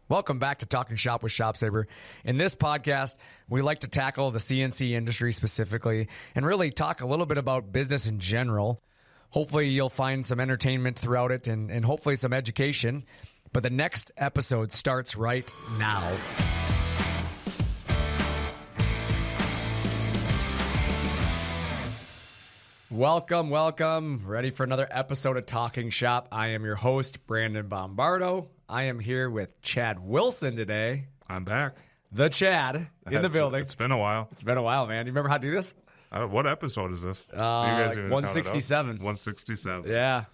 Welcome back to Talkin Shop with ShopSabre. In this podcast, we like to tackle the CNC industry specifically and really talk a little bit about business in general. Hopefully, you'll find some entertainment throughout it and hopefully some education. But the next episode starts right now. Welcome. Ready for another episode of Talking Shop. I am your host, Brandon Bombardo. I am here with Chad Wilson today. I'm back. The Chad in the building. It's been a while. It's been a while, man. You remember how to do this? What episode is this? You guys like 167. 167. Yeah.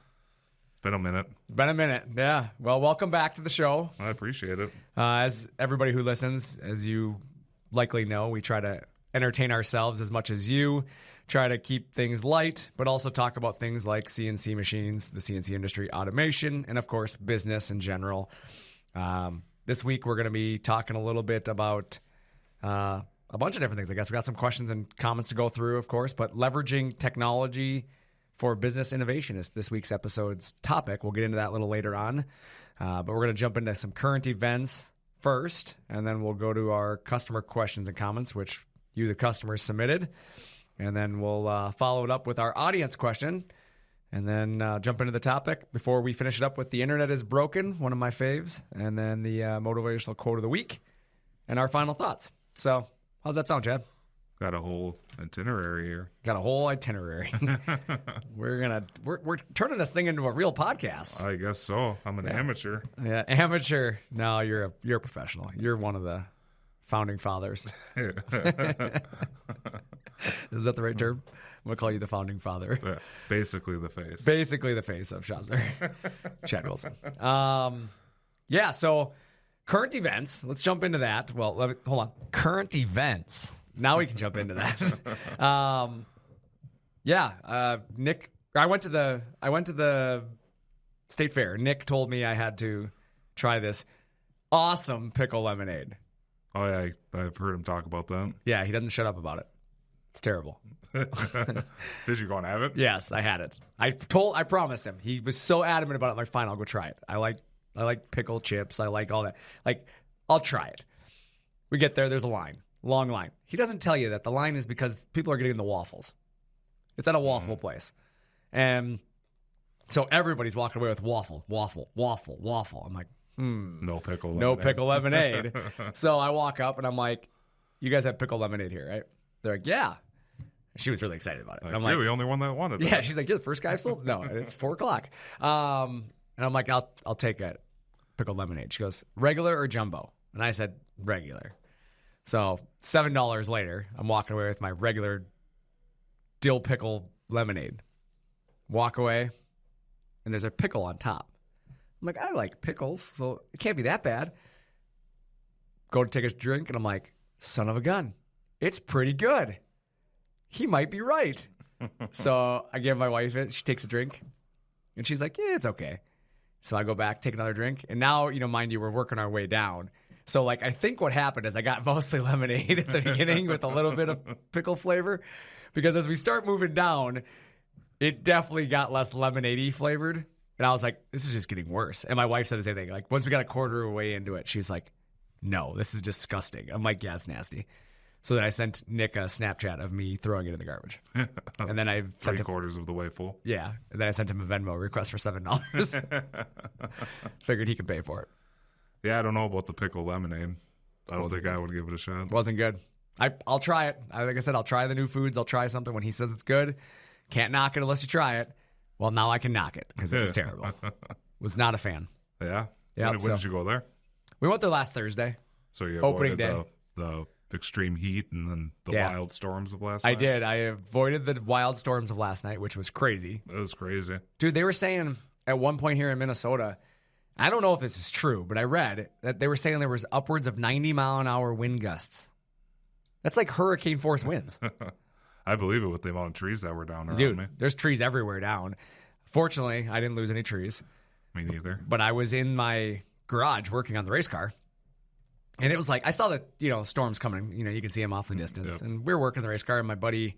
Been a minute. Yeah. Well, welcome back to the show. I appreciate it. As everybody who listens, as you likely know, we try to entertain ourselves as much as you. Try to keep things light, but also talk about things like CNC machines, the CNC industry, automation, and of course, business in general. This week, we're going to be talking a little bit about a bunch of different things. I guess we got some questions and comments to go through, of course, but leveraging technology for business innovation is this week's episode's topic. We'll get into that a little later on, but we're going to jump into some current events first, and then we'll go to our customer questions and comments, which you, the customers, submitted. And then we'll follow it up with our audience question and then jump into the topic before we finish it up with the internet is broken, one of my faves, and then the motivational quote of the week and our final thoughts. So how's that sound, Chad? Got a whole itinerary here. Got a whole itinerary. We're turning this thing into a real podcast. I guess so. I'm an amateur. Yeah, amateur. No, you're a professional. You're one of the founding fathers. Is that the right term? I'm going to call you the founding father. Yeah, basically the face. Basically the face of ShopSabre. Chad Wilson. Yeah, so current events. Let's jump into that. Well, hold on. Current events. Now we can jump into that. Nick, I went to the state fair. Nick told me I had to try this awesome pickle lemonade. Oh, yeah, I've heard him talk about that. Yeah, he doesn't shut up about it. It's terrible. Did you go and have it? Yes, I had it. I promised him. He was so adamant about it. I'm like, fine, I'll go try it. I like pickle chips. I like all that. Like, I'll try it. We get there. There's a line, long line. He doesn't tell you that the line is because people are getting the waffles. It's at a waffle place, and so everybody's walking away with waffle. I'm like, no pickle lemonade. No pickle lemonade. So I walk up and I'm like, you guys have pickle lemonade here, right? They're like, yeah. She was really excited about it. Like, you're the only one that wanted it. Yeah, she's like, you're the first guy I've sold? No, it's 4 o'clock. And I'm like, I'll take a pickle lemonade. She goes, regular or jumbo? And I said, regular. So $7 later, I'm walking away with my regular dill pickle lemonade. Walk away, and there's a pickle on top. I'm like, I like pickles, so it can't be that bad. Go to take a drink, and I'm like, son of a gun. It's pretty good. He might be right. So I give my wife it. She takes a drink, and she's like, yeah, it's okay. So I go back, take another drink, and now, mind you, we're working our way down. So, I think what happened is I got mostly lemonade at the beginning with a little bit of pickle flavor, because as we start moving down, it definitely got less lemonade-y flavored. And I was like, this is just getting worse. And my wife said the same thing. Like, once we got a quarter of the way into it, she's like, no, this is disgusting. I'm like, yeah, it's nasty. So then I sent Nick a Snapchat of me throwing it in the garbage. And then I sent him 3/4 of the way full. Yeah. And then I sent him a Venmo request for $7. Figured he could pay for it. Yeah, I don't know about the pickle lemonade. I don't think I would give it a shot. Wasn't good. I'll try it. Like I said, I'll try the new foods. I'll try something when he says it's good. Can't knock it unless you try it. Well, now I can knock it because it was terrible. Was not a fan. Yeah? Yeah. When did you go there? We went there last Thursday. So you opening avoided day. The extreme heat and then the wild storms of last night? I did. I avoided the wild storms of last night, which was crazy. It was crazy. Dude, they were saying at one point here in Minnesota, I don't know if this is true, but I read that they were saying there was upwards of 90-mile-an-hour wind gusts. That's like hurricane force winds. I believe it with the amount of trees that were down around Dude, me. There's trees everywhere down. Fortunately, I didn't lose any trees. Me neither. But I was in my garage working on the race car. And it was like, I saw the, storms coming. You can see them off the distance. Yep. And we were working the race car, and my buddy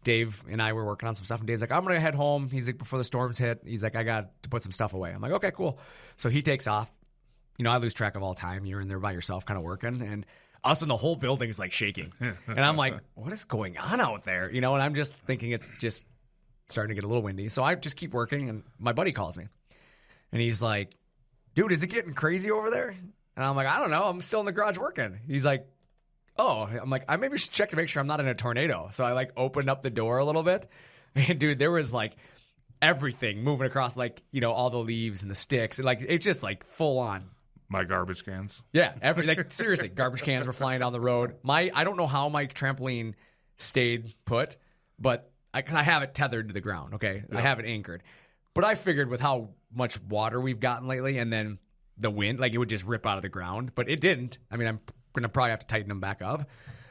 Dave and I were working on some stuff. And Dave's like, I'm going to head home. He's like, before the storms hit, he's like, I got to put some stuff away. I'm like, okay, cool. So he takes off. I lose track of all time. You're in there by yourself kind of working, and us and the whole building is like shaking. And I'm like, what is going on out there? And I'm just thinking it's just starting to get a little windy. So I just keep working, and my buddy calls me. And he's like, dude, is it getting crazy over there? And I'm like, I don't know. I'm still in the garage working. He's like, oh. I'm like, I maybe should check to make sure I'm not in a tornado. So I like opened up the door a little bit. And dude, there was like everything moving across, like, all the leaves and the sticks. And like, it's just like full on. My garbage cans. Yeah, like seriously, garbage cans were flying down the road. I don't know how my trampoline stayed put, but I have it tethered to the ground. Okay, yeah. I have it anchored, but I figured with how much water we've gotten lately, and then the wind, like it would just rip out of the ground, but it didn't. I mean, I'm gonna probably have to tighten them back up,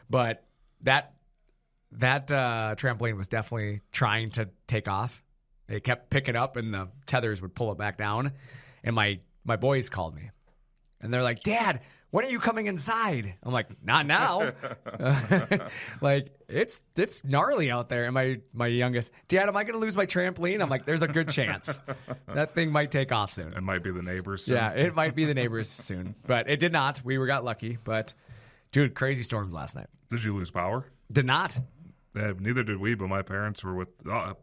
but that trampoline was definitely trying to take off. It kept picking up, and the tethers would pull it back down. And my boys called me. And they're like, Dad, when are you coming inside? I'm like, not now. Like, it's gnarly out there. And my youngest, Dad, am I going to lose my trampoline? I'm like, there's a good chance. That thing might take off soon. It might be the neighbors soon. Yeah, it might be the neighbors soon. But it did not. We got lucky. But, dude, crazy storms last night. Did you lose power? Did not. Neither did we, but my parents were with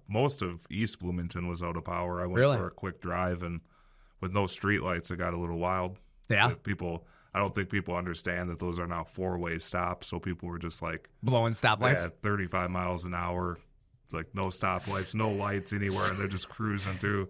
most of East Bloomington was out of power. I went for a quick drive, and with no street lights, it got a little wild. Yeah. I don't think people understand that those are now 4-way stops. So people were just like blowing stoplights. Yeah, 35 miles an hour. It's like no stoplights, no lights anywhere, and they're just cruising through.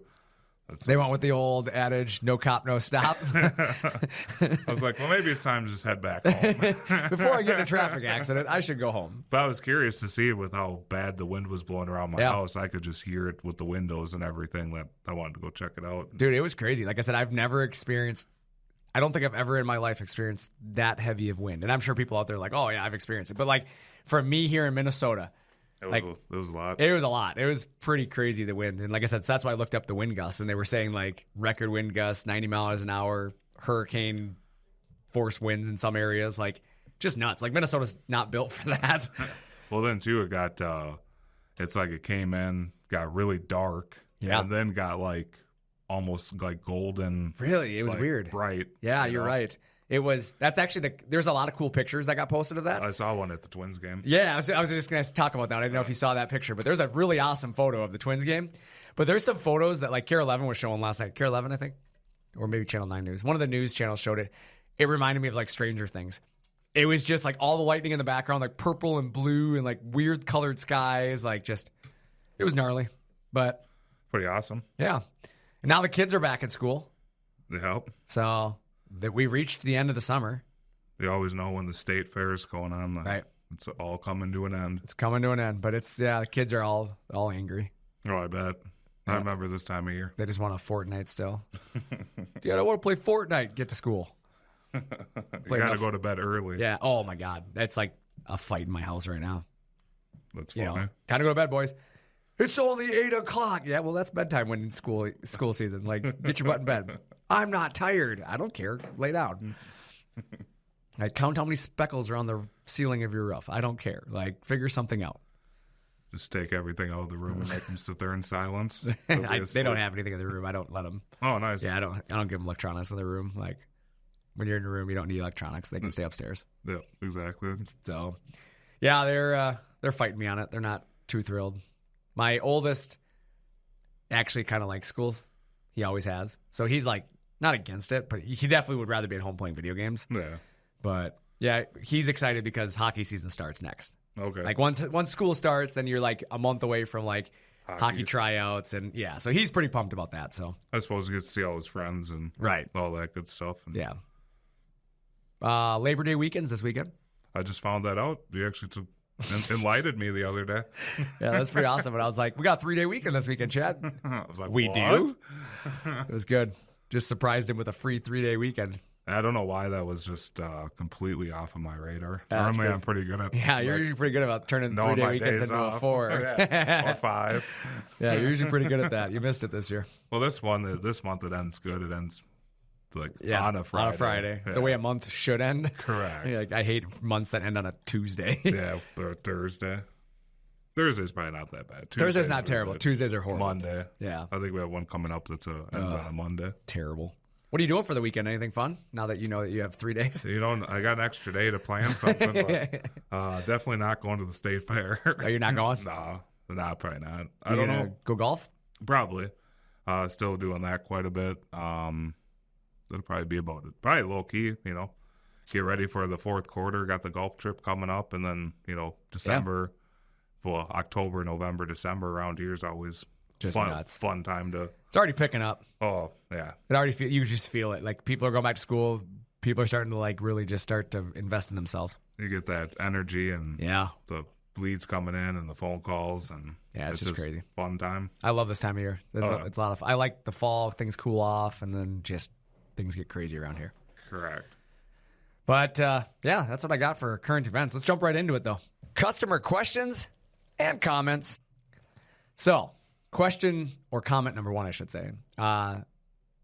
They went with the old adage, no cop, no stop. I was like, well, maybe it's time to just head back home. Before I get in a traffic accident, I should go home. But I was curious to see with how bad the wind was blowing around my house. I could just hear it with the windows and everything. That I wanted to go check it out. Dude, it was crazy. Like I said, I don't think I've ever in my life experienced that heavy of wind. And I'm sure people out there are like, oh, yeah, I've experienced it. But like for me here in Minnesota, it was a lot. It was a lot. It was pretty crazy, the wind. And like I said, that's why I looked up the wind gusts. And they were saying like record wind gusts, 90 miles an hour, hurricane force winds in some areas. Like just nuts. Like Minnesota's not built for that. Well, then too, it got, it's like it came in, got really dark. Yeah. And then got like almost like golden. Really? It was like, weird. Bright. Yeah, you're right. That's actually there's a lot of cool pictures that got posted of that. I saw one at the Twins game. Yeah, I was just going to talk about that. I didn't know if you saw that picture, but there's a really awesome photo of the Twins game. But there's some photos that like KARE 11 was showing last night. KARE 11, I think, or maybe Channel 9 News. One of the news channels showed it. It reminded me of like Stranger Things. It was just like all the lightning in the background, like purple and blue and like weird colored skies. Like just, it was gnarly, but pretty awesome. Yeah. And now the kids are back in school. They help. So that we reached the end of the summer. You always know when the state fair is going on. Right. It's all coming to an end. It's coming to an end, but the kids are all angry. Oh, I bet. Yeah. I remember this time of year. They just want a Fortnite still. Dude, I want to play Fortnite. Get to school. You got to go to bed early. Yeah. Oh, my God. That's like a fight in my house right now. That's funny. Time to go to bed, boys. It's only 8 o'clock. Yeah, well, that's bedtime when it's school season. Like, get your butt in bed. I'm not tired. I don't care. Lay down. Like, count how many speckles are on the ceiling of your roof. I don't care. Like, figure something out. Just take everything out of the room and make them sit there in silence. They don't have anything in the room. I don't let them. Oh, nice. Yeah, I don't give them electronics in the room. Like, when you're in your room, you don't need electronics. They can stay upstairs. Yeah, exactly. So, yeah, they're fighting me on it. They're not too thrilled. My oldest actually kind of likes school. He always has. So he's like, not against it, but he definitely would rather be at home playing video games. Yeah. But yeah, he's excited because hockey season starts next. Okay. Like once school starts, then you're like a month away from like hockey tryouts. And yeah, so he's pretty pumped about that. So I suppose he gets to see all his friends and all that good stuff. And yeah. Labor Day weekends this weekend. I just found that out. You actually enlightened me the other day. Yeah, that's pretty awesome. But I was like, we got a 3-day weekend this weekend, Chad. I was like, we what? do? It was good. Just surprised him with a free 3-day weekend. I don't know why that was just completely off of my radar. Normally, I'm pretty good at. Yeah, you're usually pretty good about turning 3-day weekends into a 4 or 5. Yeah, you're usually pretty good at that. You missed it this year. Well, this month it ends good. It ends like on a Friday. On a Friday, yeah. The way a month should end. Correct. Like, I hate months that end on a Tuesday. Yeah, or Thursday. Thursday's probably not that bad. Thursday's not terrible. Good. Tuesdays are horrible. Monday. Yeah. I think we have one coming up that's ends on a Monday. Terrible. What are you doing for the weekend? Anything fun now that you know that you have 3 days? I got an extra day to plan something, but definitely not going to the state fair. Oh, you're not going? No, probably not. I You don't gonna know. Go golf? Probably. Still doing that quite a bit. That'll probably be about it. Probably low key, get ready for the fourth quarter. Got the golf trip coming up, and then, December, well, October, November, December around here is always just nuts. Fun time to. It's already picking up. Oh, yeah. You just feel it. Like people are going back to school. People are starting to like really just start to invest in themselves. You get that energy and the leads coming in and the phone calls, and it's just crazy. Fun time. I love this time of year. It's a lot of fun. I like the fall. Things cool off, and then just things get crazy around here. Correct. But that's what I got for current events. Let's jump right into it, though. Customer questions and comments. So, question or comment number one, I should say.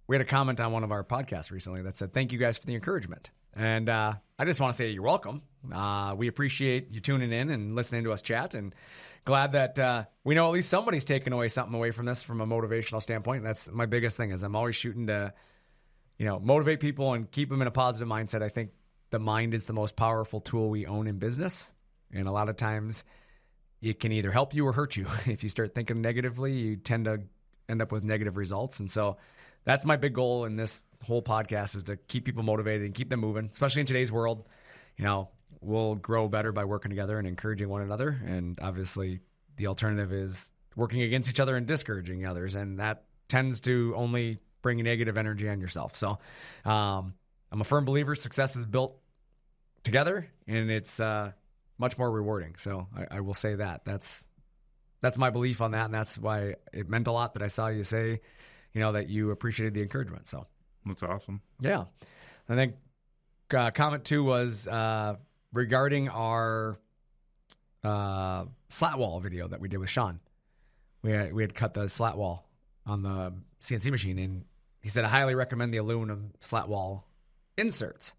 We had a comment on one of our podcasts recently that said, "Thank you guys for the encouragement." And I just want to say you're welcome. We appreciate you tuning in and listening to us chat, and glad that we know at least somebody's taking something away from this from a motivational standpoint. That's my biggest thing, is I'm always shooting to, motivate people and keep them in a positive mindset. I think the mind is the most powerful tool we own in business. And a lot of times it can either help you or hurt you. If you start thinking negatively, you tend to end up with negative results. And so that's my big goal in this whole podcast, is to keep people motivated and keep them moving, especially in today's world. We'll grow better by working together and encouraging one another. And obviously the alternative is working against each other and discouraging others. And that tends to only bring negative energy on yourself. So I'm a firm believer success is built together, and it's much more rewarding. So I will say that. That's my belief on that, and that's why it meant a lot that I saw you say, that you appreciated the encouragement. So that's awesome. Yeah. I think comment 2 was regarding our slat wall video that we did with Sean. We had cut the slat wall on the CNC machine, and he said, "I highly recommend the aluminum slat wall inserts."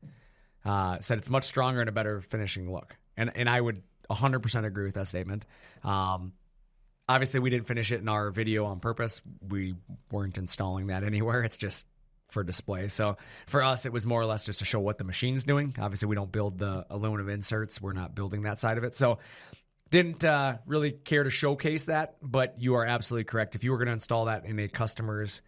Said it's much stronger and a better finishing look. And I would 100% agree with that statement. Obviously, we didn't finish it in our video on purpose. We weren't installing that anywhere. It's just for display. So for us, it was more or less just to show what the machine's doing. Obviously, we don't build the aluminum inserts. We're not building that side of it. So didn't really care to showcase that, but you are absolutely correct. If you were going to install that in a customer's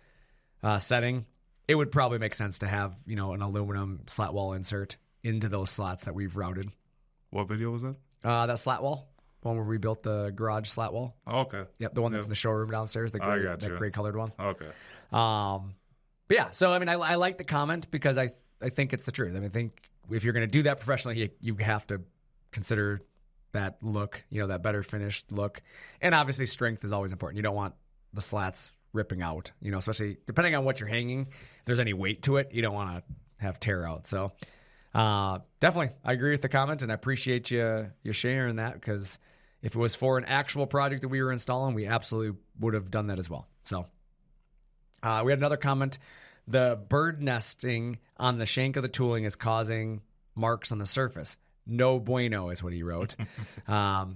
setting, it would probably make sense to have, an aluminum slat wall insert into those slots that we've routed. What video was that? That slat wall, the one where we built the garage slat wall. Oh, okay. Yep, the one that's in the showroom downstairs, that gray colored one. Okay. But yeah, so I like the comment because I think it's the truth. I think if you're going to do that professionally, you have to consider that look, that better finished look, and obviously strength is always important. You don't want the slats ripping out, especially depending on what you're hanging. If there's any weight to it, you don't want to have tear out. So definitely, I agree with the comment, and I appreciate you sharing that, because if it was for an actual project that we were installing, we absolutely would have done that as well. So we had another comment. The bird nesting on the shank of the tooling is causing marks on the surface. No bueno is what he wrote. And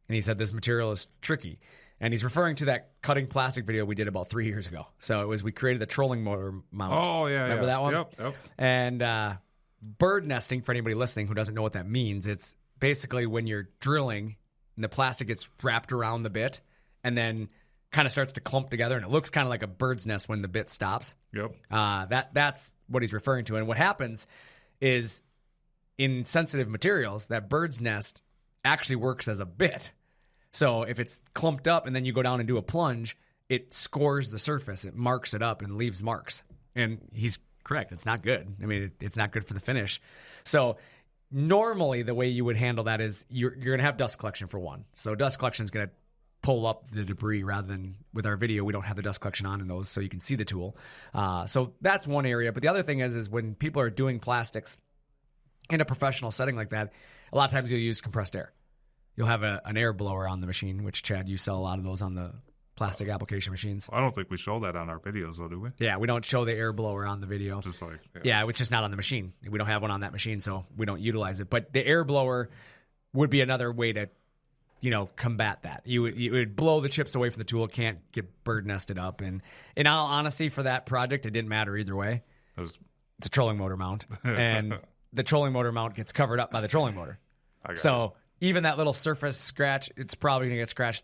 he said this material is tricky. And he's referring to that cutting plastic video we did about 3 years ago. So we created the trolling motor mount. Oh, yeah. Remember that one? Yep. And bird nesting, for anybody listening who doesn't know what that means, it's basically when you're drilling and the plastic gets wrapped around the bit and then kind of starts to clump together, and it looks kind of like a bird's nest when the bit stops. Yep. That's what he's referring to. And what happens is, in sensitive materials, that bird's nest actually works as a bit. So if it's clumped up and then you go down and do a plunge, it scores the surface. It marks it up and leaves marks. And he's correct. It's not good. I mean, it's not good for the finish. So normally the way you would handle that is you're going to have dust collection for one. So dust collection is going to pull up the debris, rather than with our video, we don't have the dust collection on in those, so you can see the tool. So that's one area. But the other thing is when people are doing plastics in a professional setting like that, a lot of times you'll use compressed air. You'll have an air blower on the machine, which, Chad, you sell a lot of those on the plastic application machines. I don't think we show that on our videos, though, do we? Yeah, we don't show the air blower on the video. Just like, yeah, it's just not on the machine. We don't have one on that machine, so we don't utilize it. But the air blower would be another way to, combat that. You would blow the chips away from the tool. It can't get bird nested up. And in all honesty, for that project, it didn't matter either way. It's a trolling motor mount, and the trolling motor mount gets covered up by the trolling motor. So even that little surface scratch, it's probably going to get scratched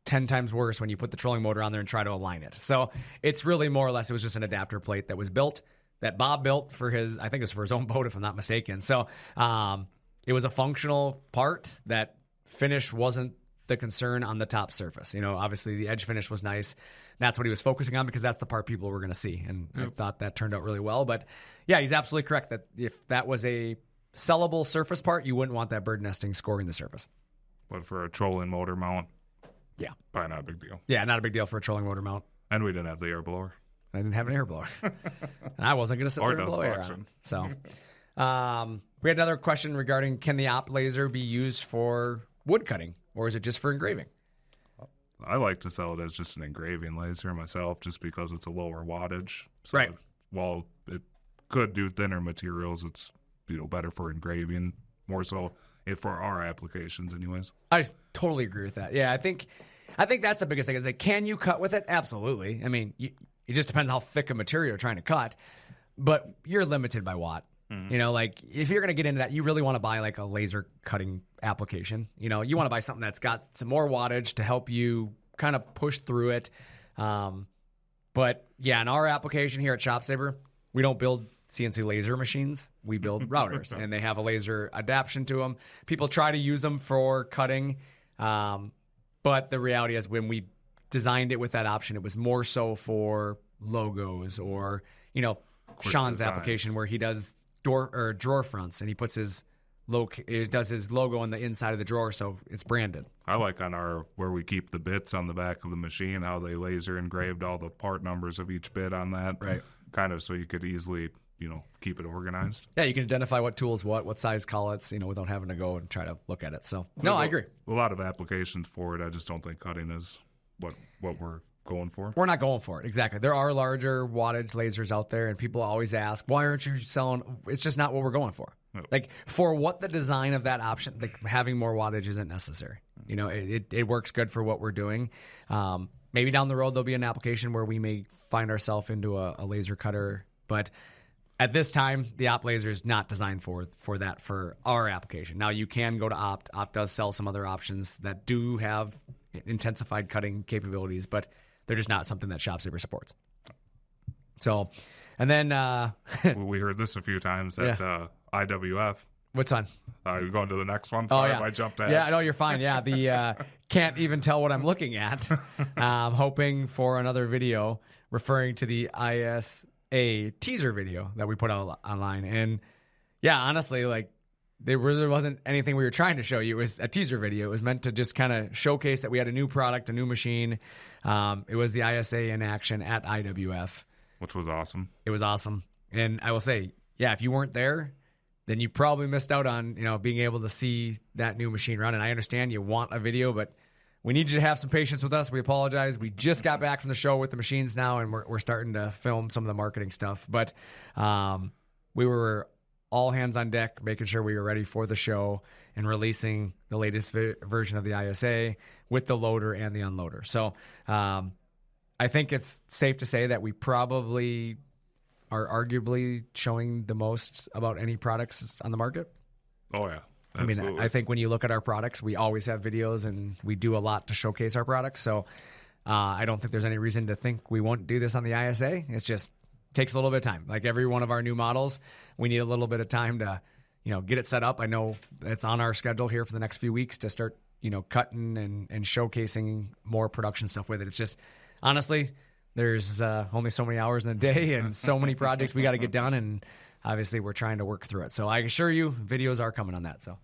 10 times worse when you put the trolling motor on there and try to align it. So it's really more or less, it was just an adapter plate that was built, that Bob built for his, I think it was for his own boat, if I'm not mistaken. So it was a functional part. That finish wasn't the concern on the top surface. Obviously the edge finish was nice. That's what he was focusing on because that's the part people were going to see. And I thought that turned out really well. But yeah, he's absolutely correct that if that was a sellable surface part, you wouldn't want that bird nesting scoring the surface. But for a trolling motor mount, yeah, probably not a big deal. Yeah, not a big deal for a trolling motor mount. And we didn't have the air blower. I didn't have an air blower. And I wasn't going to sit there and blow air on it. So we had another question regarding, can the op laser be used for wood cutting, or is it just for engraving? I like to sell it as just an engraving laser myself, just because it's a lower wattage. So right. While it could do thinner materials, it's better for engraving, more so for our applications anyways. I totally agree with that. Yeah, I think that's the biggest thing. Is can you cut with it? Absolutely. I mean, it just depends how thick a material you're trying to cut, but you're limited by watt. Mm-hmm. If you're going to get into that, you really want to buy a laser cutting application. You want to buy something that's got some more wattage to help you kind of push through it. But yeah, in our application here at ShopSabre, we don't build CNC laser machines. We build routers, and they have a laser adaptation to them. People try to use them for cutting, but the reality is when we designed it with that option, it was more so for logos or, Sean's application where he does drawer fronts, and he puts his logo on the inside of the drawer, so it's branded. I like on where we keep the bits on the back of the machine, how they laser engraved all the part numbers of each bit on that. Right. Kind of so you could easily, keep it organized. Yeah, you can identify what tools, what size collets, without having to go and try to look at it. So, I agree. A lot of applications for it. I just don't think cutting is what we're going for. We're not going for it. Exactly. There are larger wattage lasers out there, and people always ask, why aren't you selling? It's just not what we're going for. No. For what the design of that option, having more wattage isn't necessary. It works good for what we're doing. Maybe down the road, there'll be an application where we may find ourselves into a laser cutter, but at this time, the op laser is not designed for our application. Now, you can go to Opt. Opt does sell some other options that do have intensified cutting capabilities, but they're just not something that ShopSabre supports. So, and then we heard this a few times at IWF. What's on? You're going to the next one? Sorry if I jumped ahead. Yeah, no, you're fine. Yeah, the can't even tell what I'm looking at. I'm hoping for another video referring to the ISA teaser video that we put out online. And yeah, honestly, there wasn't anything we were trying to show you. It was a teaser video. It was meant to just kind of showcase that we had a new product, a new machine. It was the ISA in action at IWF. Which was awesome. It was awesome. And I will say, yeah, if you weren't there, then you probably missed out on, being able to see that new machine run. And I understand you want a video, but we need you to have some patience with us. We apologize. We just got back from the show with the machines now, and we're starting to film some of the marketing stuff. But we were all hands on deck, making sure we were ready for the show and releasing the latest version of the ISA with the loader and the unloader. So I think it's safe to say that we probably are arguably showing the most about any products on the market. Oh, yeah. Absolutely. I mean, I think when you look at our products, we always have videos and we do a lot to showcase our products. So I don't think there's any reason to think we won't do this on the ISA. It's just takes a little bit of time. Like every one of our new models, we need a little bit of time to, get it set up. I know it's on our schedule here for the next few weeks to start, cutting and showcasing more production stuff with it. It's just, honestly, there's only so many hours in a day and so many projects we got to get done. And obviously we're trying to work through it. So I assure you videos are coming on that. So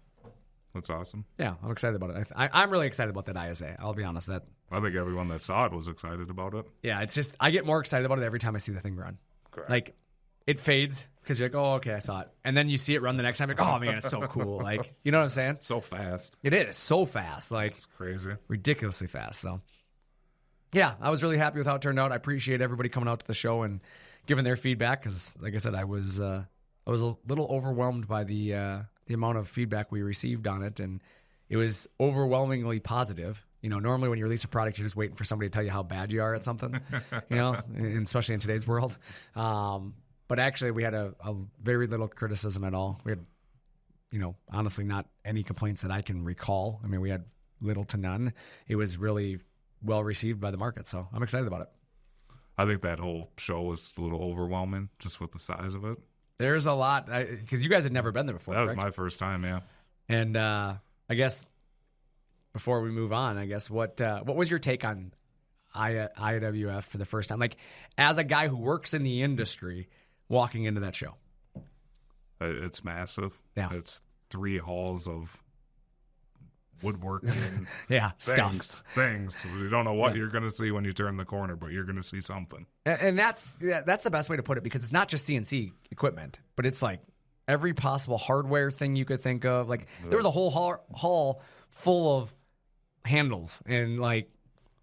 that's awesome. Yeah, I'm excited about it. I'm really excited about that ISA. I'll be honest. I think everyone that saw it was excited about it. Yeah, it's just, I get more excited about it every time I see the thing run. Correct. Like, it fades because you're like, oh, okay, I saw it. And then you see it run the next time. You're like, oh, man, it's so cool. Like, you know what I'm saying? So fast. It is so fast. Like, it's crazy. Ridiculously fast. So, yeah, I was really happy with how it turned out. I appreciate everybody coming out to the show and giving their feedback because, like I said, I was a little overwhelmed by the amount of feedback we received on it, and it was overwhelmingly positive. Normally when you release a product, you're just waiting for somebody to tell you how bad you are at something, and especially in today's world. But But actually, we had a very little criticism at all. We had, honestly, not any complaints that I can recall. I mean, we had little to none. It was really well received by the market, so I'm excited about it. I think that whole show was a little overwhelming just with the size of it. There's a lot, because you guys had never been there before. That was correct? my first time, yeah. And I guess before we move on, what was your take on IWF for the first time? Like, as a guy who works in the industry, walking into that show. It's massive. Yeah. It's 3 halls of woodworking. Yeah, things. You don't know what you're going to see when you turn the corner, but you're going to see something. And that's the best way to put it, because it's not just CNC equipment, but it's like every possible hardware thing you could think of. Like, there was a whole hall full of handles and like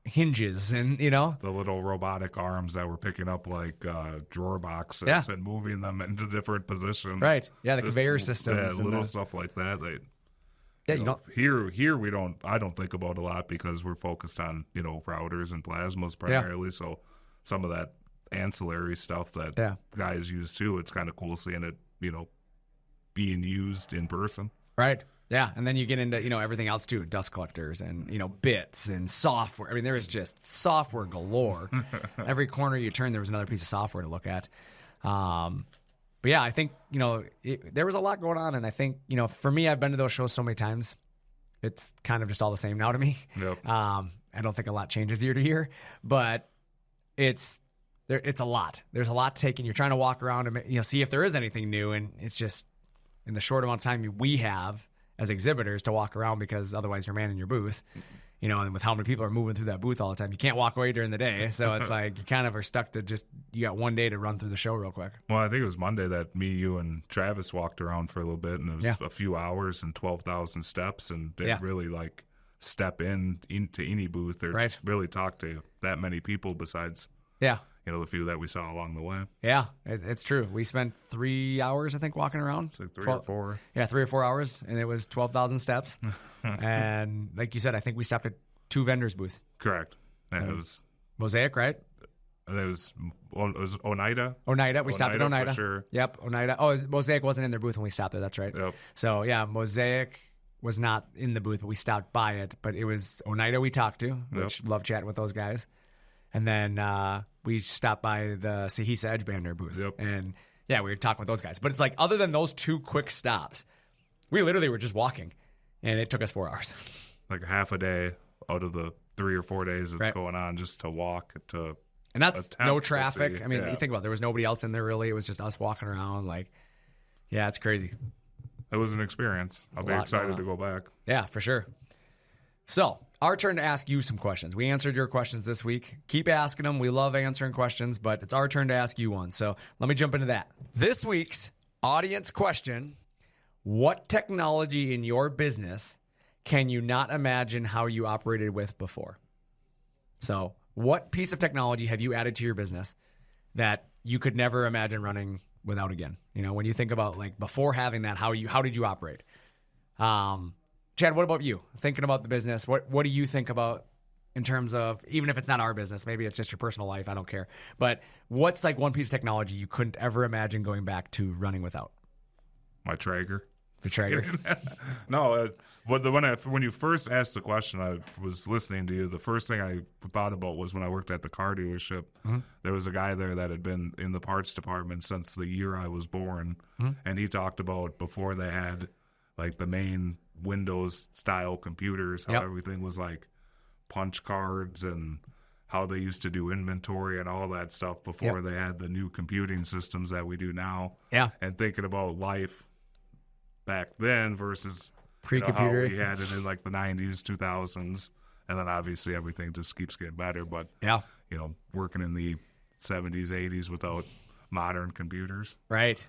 hinges and the little robotic arms that were picking up like drawer boxes and moving them into different positions. Right. Yeah, the conveyor systems. Yeah, little stuff like that. You don't here we don't. I don't think about a lot because we're focused on routers and plasmas primarily. So some of that ancillary stuff that guys use too. It's kind of cool seeing it being used in person. Right. Yeah, and then you get into everything else too, dust collectors and bits and software. I mean, there is just software galore. Every corner you turn, there was another piece of software to look at. But yeah, I think there was a lot going on, and I think for me, I've been to those shows so many times, it's kind of just all the same now to me. Yep. I don't think a lot changes year to year, but it's a lot. There's a lot to take, and you're trying to walk around and see if there is anything new, and it's just in the short amount of time we have as exhibitors to walk around, because otherwise you're manning your booth, and with how many people are moving through that booth all the time, you can't walk away during the day. So it's like you kind of are stuck to you got one day to run through the show real quick. Well, I think it was Monday that me, you, and Travis walked around for a little bit, and it was a few hours and 12,000 steps, and didn't really like step into any booth or really talk to that many people besides the few that we saw along the way. Yeah, it's true. We spent 3 hours, I think, walking around. It's like 3 or 4. Yeah, 3 or 4 hours, and it was 12,000 steps. And like you said, I think we stopped at 2 vendors' booths. Correct. And it was Mosaic, right? It was Oneida. Oneida. We stopped at Oneida. For sure. Yep, Oneida. Oh, Mosaic wasn't in their booth when we stopped there. That's right. Yep. So, yeah, Mosaic was not in the booth, but we stopped by it. But it was Oneida we talked to, which love chatting with those guys. And then we stopped by the Sahisa Edgebander booth. Yep. And, we were talking with those guys. But it's like, other than those 2 quick stops, we literally were just walking. And it took us 4 hours. Like half a day out of the 3 or 4 days it's going on just to walk to. And that's no traffic. I mean, you think about it, there was nobody else in there really. It was just us walking around. Like, it's crazy. It was an experience. I'll be excited to go back. Yeah, for sure. So, our turn to ask you some questions. We answered your questions this week. Keep asking them. We love answering questions, but it's our turn to ask you one. So, let me jump into that. This week's audience question: what technology in your business can you not imagine how you operated with before? So, what piece of technology have you added to your business that you could never imagine running without again? When you think about like before having that, how did you operate? Chad, what about you? Thinking about the business, what do you think about in terms of, even if it's not our business, maybe it's just your personal life, I don't care. But what's like one piece of technology you couldn't ever imagine going back to running without? My Traeger. The Traeger? No, when you first asked the question, I was listening to you. The first thing I thought about was when I worked at the car dealership. Mm-hmm. There was a guy there that had been in the parts department since the year I was born. Mm-hmm. And he talked about before they had like the main Windows style computers, how everything was like punch cards and how they used to do inventory and all that stuff before they had the new computing systems that we do now. Yeah. And thinking about life back then versus pre-computer, how we had it in like the 90s, 2000s, and then obviously everything just keeps getting better. But working in the 70s, 80s without modern computers. Right.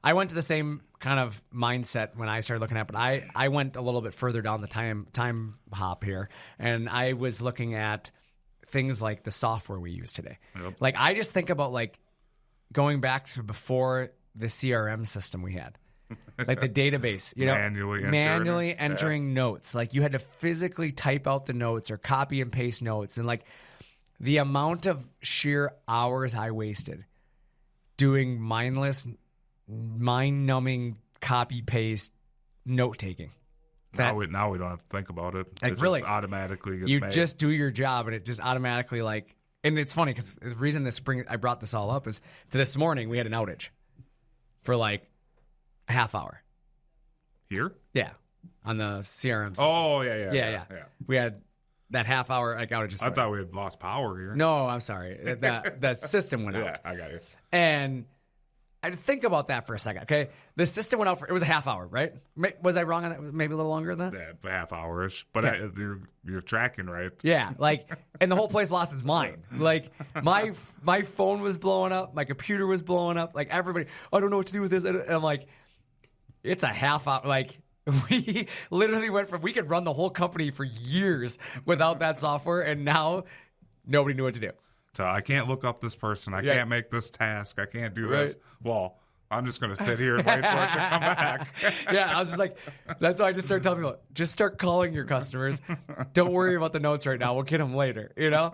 I went to the same kind of mindset when I started looking at it, but I went a little bit further down the time hop here, and I was looking at things like the software we use today. Yep. Like, I just think about like going back to before the CRM system we had. Like the database, manually entering notes. Like you had to physically type out the notes or copy and paste notes. And like the amount of sheer hours I wasted doing mindless, mind-numbing copy-paste note-taking. Now we don't have to think about it. Like, it really, just automatically gets you made. just do your job, and it just automatically, like, and it's funny because the reason I brought this all up is this morning we had an outage for like a half hour. Here? Yeah, on the CRM system. Oh, yeah. We had that half hour like outage. I thought we had lost power here. No, I'm sorry. The system went out. Yeah, I got you. And I had to think about that for a second, okay? The system went out it was a half hour, right? Was I wrong on that? Maybe a little longer than that? Yeah, half hour-ish. But Okay. you're tracking right. Yeah, like, and the whole place lost its mind. Like, my phone was blowing up, my computer was blowing up, like, everybody, I don't know what to do with this. And I'm like, it's a half hour. Like, we literally went from, we could run the whole company for years without that software, and now nobody knew what to do. So I can't look up this person. I can't make this task. I can't do this. Well, I'm just going to sit here and wait for it to come back. Yeah, I was just like, that's why I just started telling people, just start calling your customers. Don't worry about the notes right now. We'll get them later, you know?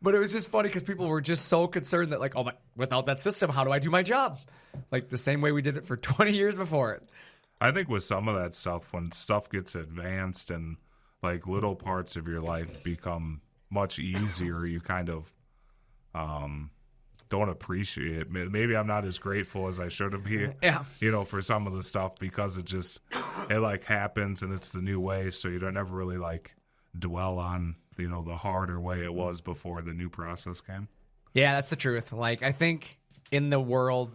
But it was just funny because people were just so concerned that, like, oh my, without that system, how do I do my job? Like the same way we did it for 20 years before it. I think with some of that stuff, when stuff gets advanced and like little parts of your life become much easier, you kind of don't appreciate it. Maybe I'm not as grateful as I should be, for some of the stuff because it like happens and it's the new way. So you don't ever really like dwell on, the harder way it was before the new process came. Yeah, that's the truth. Like, I think in the world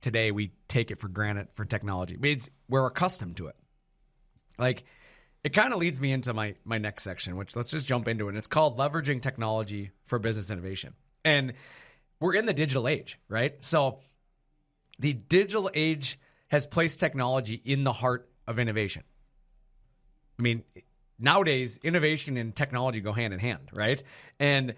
today, we take it for granted for technology. We're accustomed to it. Like, it kind of leads me into my next section, which let's just jump into it. And it's called Leveraging Technology for Business Innovation. And we're in the digital age, right? So the digital age has placed technology in the heart of innovation. I mean, nowadays, innovation and technology go hand in hand, right? And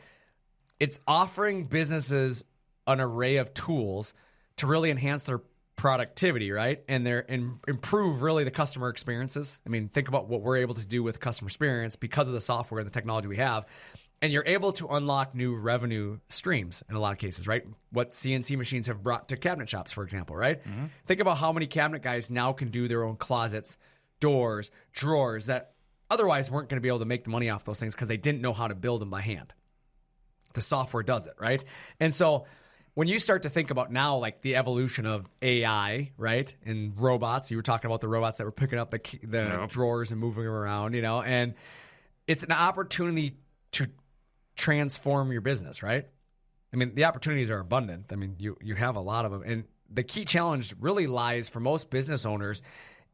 it's offering businesses an array of tools to really enhance their productivity, right? And improve really the customer experiences. I mean, think about what we're able to do with customer experience because of the software and the technology we have. And you're able to unlock new revenue streams in a lot of cases, right? What CNC machines have brought to cabinet shops, for example, right? Mm-hmm. Think about how many cabinet guys now can do their own closets, doors, drawers that otherwise weren't going to be able to make the money off those things because they didn't know how to build them by hand. The software does it, right? And so when you start to think about now, like the evolution of AI, right, and robots, you were talking about the robots that were picking up the drawers and moving them around, and it's an opportunity to transform your business, right? I mean, the opportunities are abundant. I mean, you have a lot of them. And the key challenge really lies for most business owners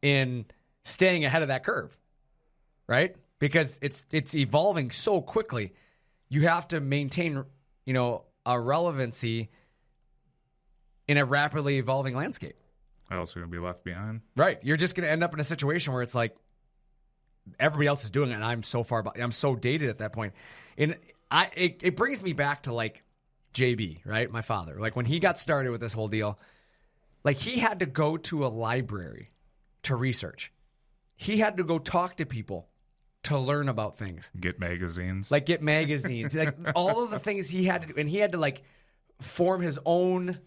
in staying ahead of that curve, right? Because it's evolving so quickly. You have to maintain, a relevancy in a rapidly evolving landscape. Or else you're going to be left behind. Right. You're just going to end up in a situation where it's like everybody else is doing it and I'm so far behind. I'm so dated at that point. And it brings me back to like JB, right? My father. Like when he got started with this whole deal, like he had to go to a library to research. He had to go talk to people to learn about things. Get magazines. Like all of the things he had to do. And he had to like form his own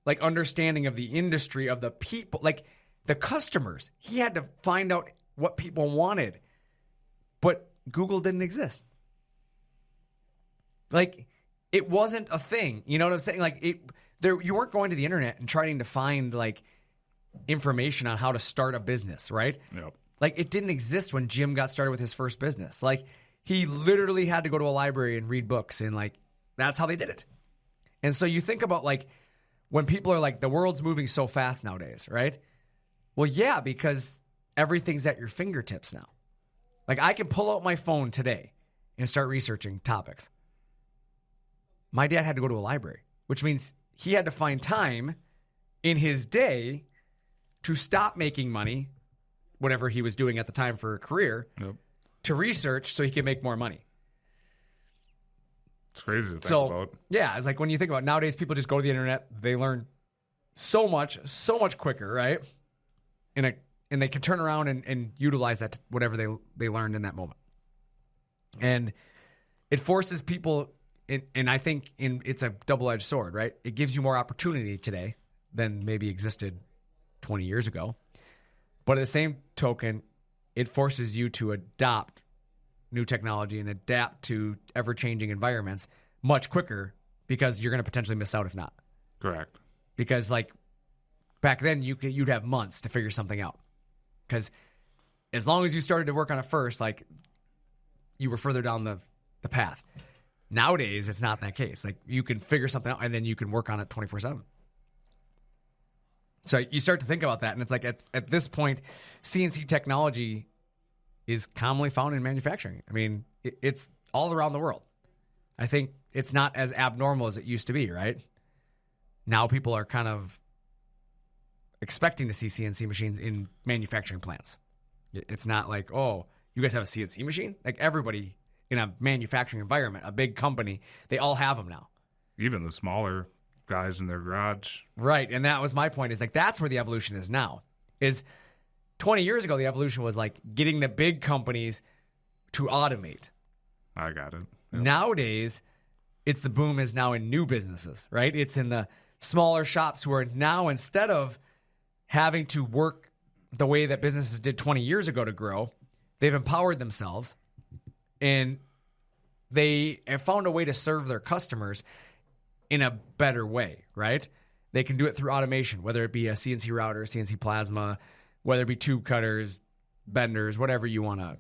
like understanding of the industry, of the people, like the customers. He had to find out what people wanted. But Google didn't exist. Like it wasn't a thing. You know what I'm saying? Like you weren't going to the internet and trying to find like information on how to start a business, right? Yep. Like it didn't exist when Jim got started with his first business. Like he literally had to go to a library and read books, and like that's how they did it. And so you think about like when people are like, the world's moving so fast nowadays, right? Well, yeah, because everything's at your fingertips now. Like I can pull out my phone today and start researching topics. My dad had to go to a library, which means he had to find time in his day to stop making money, whatever he was doing at the time for a career, to research so he could make more money. It's crazy to think about. Yeah, it's like when you think about nowadays, people just go to the internet, they learn so much quicker, right? And they can turn around and utilize that whatever they learned in that moment. And it forces people and I think it's a double-edged sword, right? It gives you more opportunity today than maybe existed 20 years ago. But at the same token, it forces you to adopt new technology and adapt to ever-changing environments much quicker because you're going to potentially miss out if not. Correct. Because like back then you'd have months to figure something out. Because as long as you started to work on it first, like you were further down the path. Nowadays, it's not that case. Like you can figure something out and then you can work on it 24/7. So you start to think about that, and it's like at this point, CNC technology is commonly found in manufacturing. I mean, it's all around the world. I think it's not as abnormal as it used to be, right? Now people are kind of expecting to see CNC machines in manufacturing plants. It's not like, oh, you guys have a CNC machine? Like everybody in a manufacturing environment, a big company, they all have them now. Even the smaller guys in their garage. Right, and that was my point, is like that's where the evolution is now. Is 20 years ago, the evolution was like getting the big companies to automate. I got it. Yep. Nowadays, it's the boom is now in new businesses, right? It's in the smaller shops who are now, instead of having to work the way that businesses did 20 years ago to grow, they've empowered themselves and they have found a way to serve their customers in a better way, right? They can do it through automation, whether it be a CNC router, CNC plasma, whether it be tube cutters, benders, whatever you want to,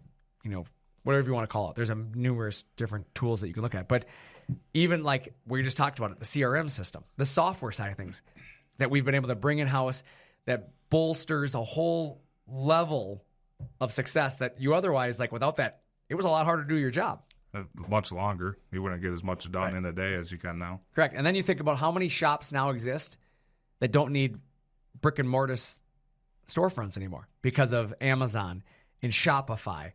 whatever you want to call it. There's numerous different tools that you can look at. But even like we just talked about it, the CRM system, the software side of things that we've been able to bring in-house that bolsters a whole level of success that you otherwise, like without that, it was a lot harder to do your job. Much longer. You wouldn't get as much done in a day as you can now. Correct. And then you think about how many shops now exist that don't need brick and mortar storefronts anymore because of Amazon and Shopify.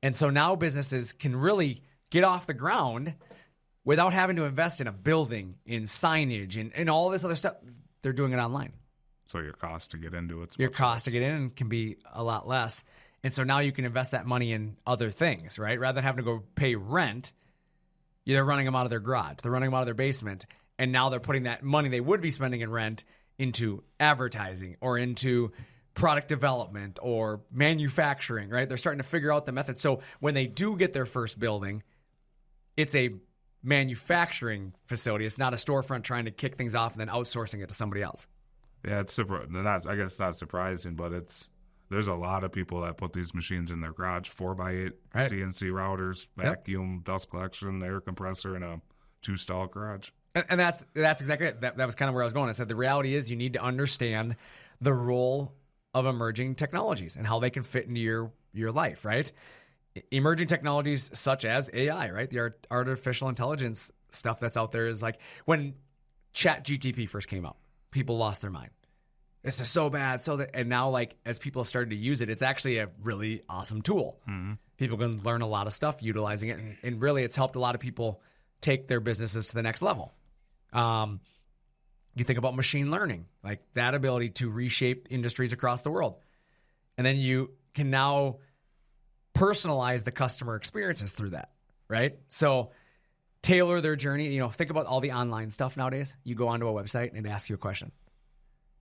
And so now businesses can really get off the ground without having to invest in a building, in signage, and all this other stuff. They're doing it online. So your cost to get into it. Your cost to get in can be a lot less. And so now you can invest that money in other things, right? Rather than having to go pay rent, they're running them out of their garage. They're running them out of their basement. And now they're putting that money they would be spending in rent into advertising or into product development or manufacturing, right? They're starting to figure out the method. So when they do get their first building, it's a manufacturing facility. It's not a storefront trying to kick things off and then outsourcing it to somebody else. Yeah, it's I guess it's not surprising, but there's a lot of people that put these machines in their garage, 4x8 right. CNC routers, vacuum, dust collection, air compressor, and a 2-stall garage. And that's exactly it. That was kind of where I was going. I said the reality is you need to understand the role of emerging technologies and how they can fit into your life, right? Emerging technologies such as AI, right? The artificial intelligence stuff that's out there is like when ChatGPT first came out, people lost their mind. This is so bad. And now, like, as people have started to use it, it's actually a really awesome tool. Mm-hmm. People can learn a lot of stuff utilizing it. And really, it's helped a lot of people take their businesses to the next level. You think about machine learning, like that ability to reshape industries across the world. And then you can now personalize the customer experiences through that, right? So tailor their journey. Think about all the online stuff nowadays. You go onto a website and it asks you a question,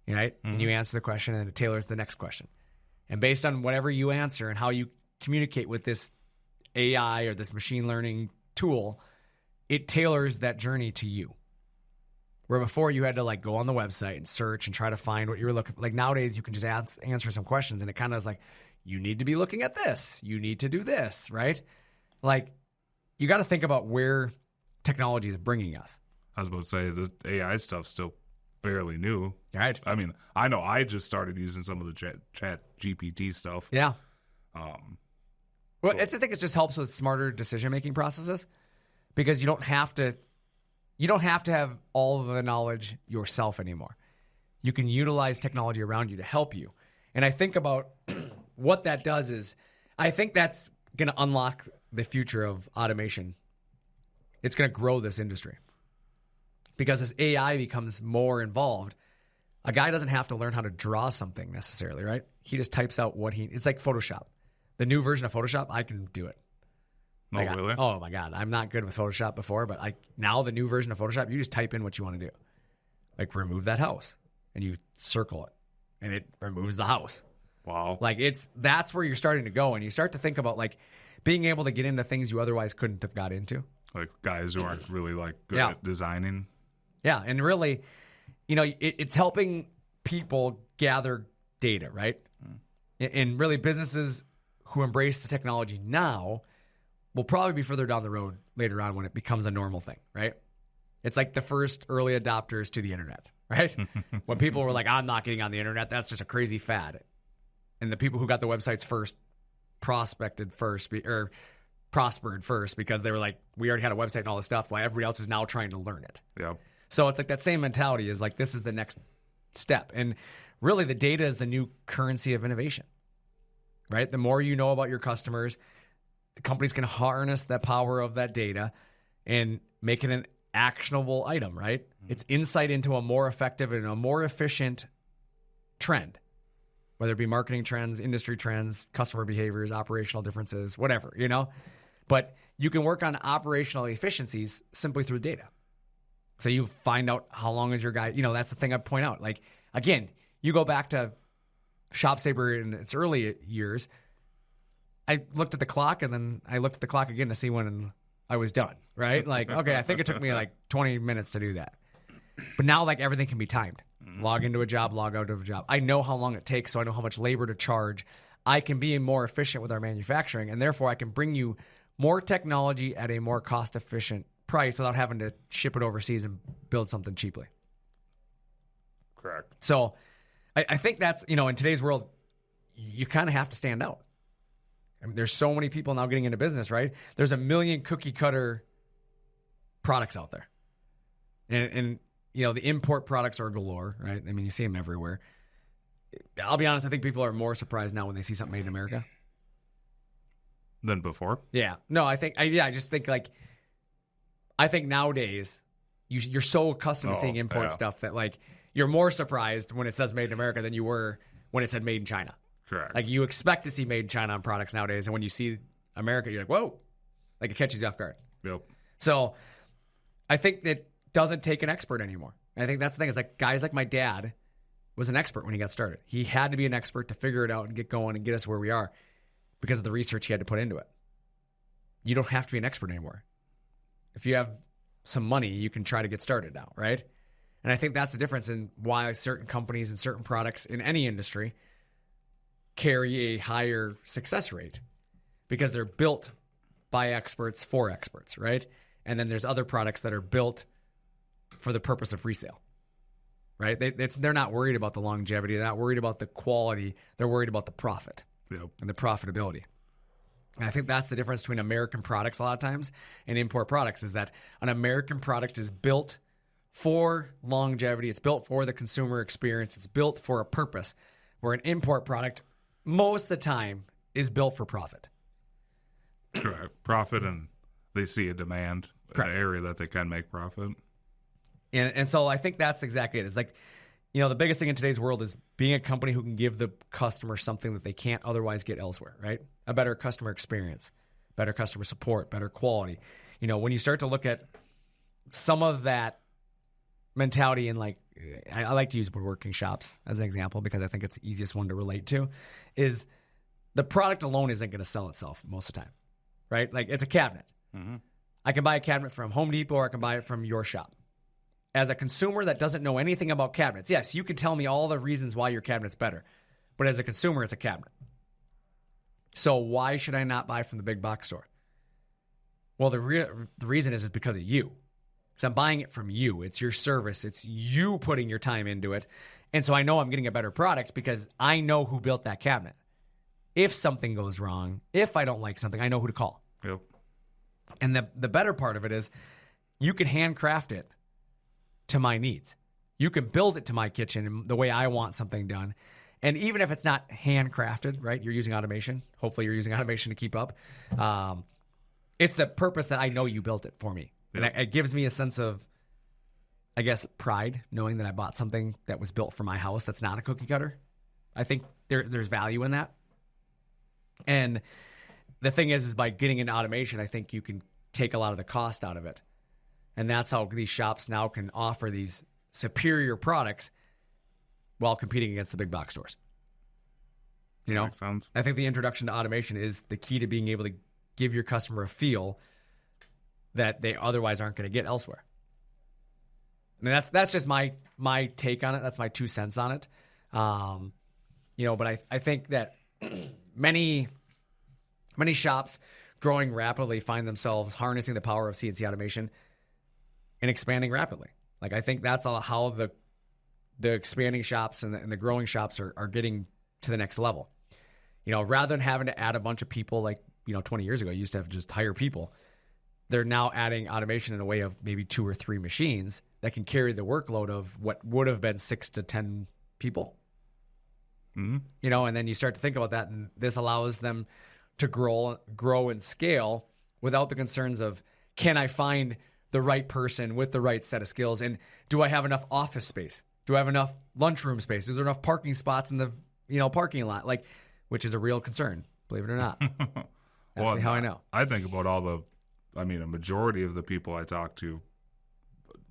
right? Mm-hmm. And you answer the question and it tailors the next question. And based on whatever you answer and how you communicate with this AI or this machine learning tool, it tailors that journey to you. Where before you had to like go on the website and search and try to find what you were looking for. Like nowadays you can just answer some questions and it kind of is like, you need to be looking at this. You need to do this, right? Like you got to think about where technology is bringing us. I was about to say the AI stuff's still fairly new. Right. I mean, I know I just started using some of the chat GPT stuff. Yeah. Well, I think it just helps with smarter decision-making processes because you don't have to have all of the knowledge yourself anymore. You can utilize technology around you to help you. And I think about what that does is I think that's going to unlock the future of automation. It's going to grow this industry. Because as AI becomes more involved, a guy doesn't have to learn how to draw something necessarily, right? He just types out it's like Photoshop. The new version of Photoshop, I can do it. No, really? Oh my God. I'm not good with Photoshop before, but now the new version of Photoshop, you just type in what you want to do. Like remove that house and you circle it and it removes the house. Wow. Like that's where you're starting to go. And you start to think about like being able to get into things you otherwise couldn't have got into. Like guys who aren't really like good Yeah. at designing. Yeah. And really, it's helping people gather data, right? And really businesses who embrace the technology now will probably be further down the road later on when it becomes a normal thing, right? It's like the first early adopters to the internet, right? When people were like, I'm not getting on the internet, that's just a crazy fad. And the people who got the websites first prospered first because they were like, we already had a website and all this stuff, while everybody else is now trying to learn it. Yeah. So it's like that same mentality is like, this is the next step. And really the data is the new currency of innovation, right? The more you know about your customers, the companies can harness the power of that data and make it an actionable item, right? It's insight into a more effective and a more efficient trend, whether it be marketing trends, industry trends, customer behaviors, operational differences, whatever, But you can work on operational efficiencies simply through data. So you find out how long is your guy, that's the thing I point out. Like, again, you go back to ShopSabre in its early years, I looked at the clock and then I looked at the clock again to see when I was done, right? Like, okay, I think it took me like 20 minutes to do that. But now like everything can be timed. Log into a job, log out of a job. I know how long it takes, so I know how much labor to charge. I can be more efficient with our manufacturing, and therefore I can bring you more technology at a more cost-efficient price without having to ship it overseas and build something cheaply. Correct. So I think that's, in today's world, you kind of have to stand out. I mean, there's so many people now getting into business, right? There's a million cookie cutter products out there. And the import products are galore, right? I mean, you see them everywhere. I'll be honest, I think people are more surprised now when they see something made in America Than before? Yeah. No, I just think like, I think nowadays you're so accustomed to seeing import stuff that like you're more surprised when it says made in America than you were when it said made in China. Correct. Like you expect to see made in China on products nowadays. And when you see America, you're like, whoa, like it catches you off guard. Yep. So I think it doesn't take an expert anymore. And I think that's the thing is like guys like my dad was an expert when he got started. He had to be an expert to figure it out and get going and get us where we are because of the research he had to put into it. You don't have to be an expert anymore. If you have some money, you can try to get started now, right? And I think that's the difference in why certain companies and certain products in any industry carry a higher success rate because they're built by experts for experts, right? And then there's other products that are built for the purpose of resale, right? They're not worried about the longevity. They're not worried about the quality. They're worried about the profit and the profitability. And I think that's the difference between American products a lot of times and import products is that an American product is built for longevity. It's built for the consumer experience. It's built for a purpose, where an import product most of the time is built for profit. Correct. Profit, and they see a demand in an area that they can make profit. And so I think that's exactly it. It's like, the biggest thing in today's world is being a company who can give the customer something that they can't otherwise get elsewhere, right? A better customer experience, better customer support, better quality. When you start to look at some of that mentality in like, I like to use woodworking shops as an example because I think it's the easiest one to relate to, is the product alone isn't going to sell itself most of the time, right? Like it's a cabinet. Mm-hmm. I can buy a cabinet from Home Depot or I can buy it from your shop. As a consumer that doesn't know anything about cabinets, yes, you can tell me all the reasons why your cabinet's better. But as a consumer, it's a cabinet. So why should I not buy from the big box store? Well, the reason is because of you. Because I'm buying it from you. It's your service. It's you putting your time into it. And so I know I'm getting a better product because I know who built that cabinet. If something goes wrong, if I don't like something, I know who to call. Yep. And the better part of it is you can handcraft it to my needs. You can build it to my kitchen and the way I want something done. And even if it's not handcrafted, right? You're using automation. Hopefully you're using automation to keep up. It's the purpose that I know you built it for me. Yeah. And it gives me a sense of, I guess, pride knowing that I bought something that was built for my house that's not a cookie cutter. I think there's value in that. And the thing is by getting into automation, I think you can take a lot of the cost out of it. And that's how these shops now can offer these superior products while competing against the big box stores. You know, Makes sense. I think the introduction to automation is the key to being able to give your customer a feel that they otherwise aren't going to get elsewhere. I mean, that's just my take on it. That's my 2 cents on it. You know, but I think that many shops growing rapidly find themselves harnessing the power of CNC automation and expanding rapidly. Like, I think that's how the expanding shops and the growing shops are getting to the next level. You know, rather than having to add a bunch of people like, you know, 20 years ago, you used to have to just hire people. They're now adding automation in a way of maybe 2 or 3 machines that can carry the workload of what would have been 6 to 10 people. Mm-hmm. You know, and then you start to think about that, and this allows them to grow and scale without the concerns of, can I find the right person with the right set of skills? And do I have enough office space? Do I have enough lunchroom space? Is there enough parking spots in the, you know, parking lot? Like, which is a real concern, believe it or not. Ask me how I know. I think about a majority of the people I talk to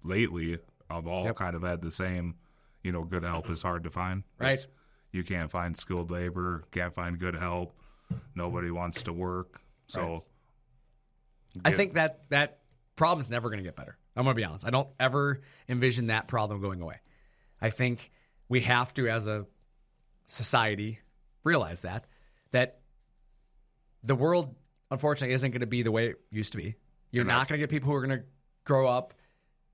lately have all kind of had the same, you know, good help is hard to find. Right. You can't find skilled labor, can't find good help. Nobody wants to work. So I think that problem's never going to get better. I'm going to be honest. I don't ever envision that problem going away. I think we have to, as a society, realize that the world, unfortunately, isn't going to be the way it used to be. You're not going to get people who are going to grow up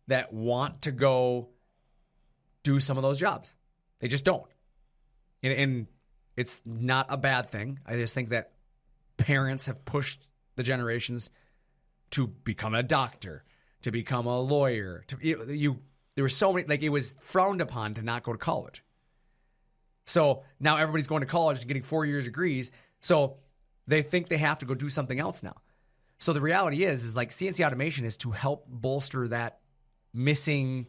that want to go do some of those jobs. They just don't. And it's not a bad thing. I just think that parents have pushed the generations to become a doctor, to become a lawyer. There were so many, like, it was frowned upon to not go to college. So now everybody's going to college and getting 4-year degrees. So they think they have to go do something else now. So the reality is like CNC automation is to help bolster that missing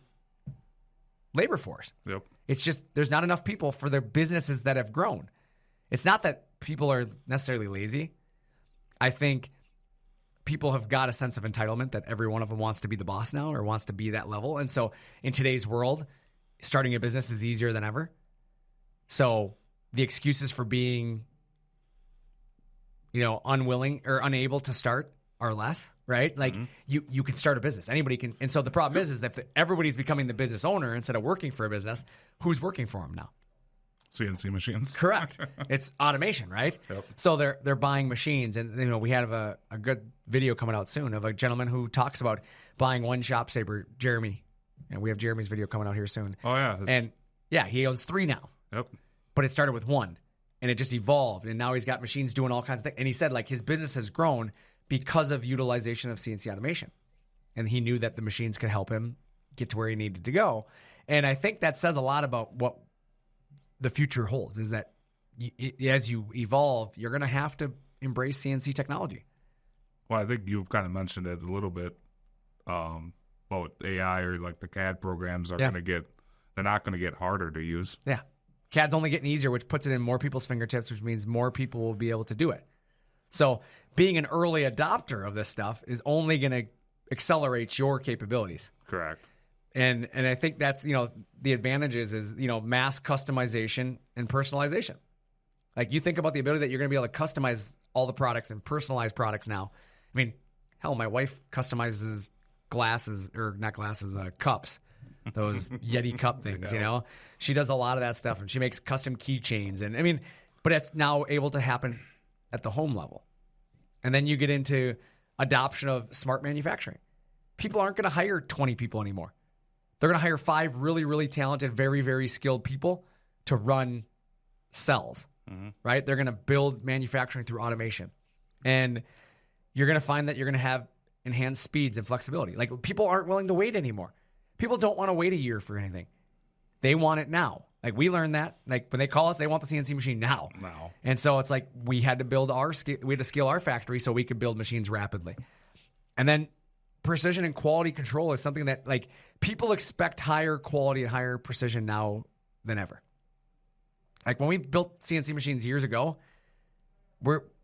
labor force. Yep. It's just there's not enough people for the businesses that have grown. It's not that people are necessarily lazy. I think people have got a sense of entitlement that every one of them wants to be the boss now or wants to be that level. And so in today's world, starting a business is easier than ever. So the excuses for being, you know, unwilling or unable to start are less, right? Like you can start a business. Anybody can. And so the problem is that if everybody's becoming the business owner instead of working for a business, who's working for them now? CNC machines. Correct. It's automation, right? Yep. So they're buying machines, and you know we have a good video coming out soon of a gentleman who talks about buying one ShopSabre, Jeremy, and we have Jeremy's video coming out here soon. Oh yeah, and yeah, he owns 3 now. Yep. But it started with 1, and it just evolved, and now he's got machines doing all kinds of things. And he said like his business has grown because of utilization of CNC automation, and he knew that the machines could help him get to where he needed to go. And I think that says a lot about what the future holds, is that as you evolve, you're going to have to embrace CNC technology. Well, I think you've kind of mentioned it a little bit about AI or like the CAD programs are they're not going to get harder to use. Yeah. CAD's only getting easier, which puts it in more people's fingertips, which means more people will be able to do it. So being an early adopter of this stuff is only going to accelerate your capabilities. Correct. And I think that's, you know, the advantages is, you know, mass customization and personalization. Like you think about the ability that you're going to be able to customize all the products and personalize products now. I mean, hell, my wife customizes cups, those Yeti cup things, you know. She does a lot of that stuff, and she makes custom keychains. And I mean, but it's now able to happen at the home level. And then you get into adoption of smart manufacturing. People aren't going to hire 20 people anymore. They're going to hire 5 really, really talented, very, very skilled people to run cells, right? They're going to build manufacturing through automation. And you're going to find that you're going to have enhanced speeds and flexibility. Like people aren't willing to wait anymore. People don't want to wait a year for anything. They want it now. Like we learned that. Like when they call us, they want the CNC machine now. And so it's like we had to scale our factory so we could build machines rapidly. And then precision and quality control is something that like people expect higher quality and higher precision now than ever. Like when we built CNC machines years ago,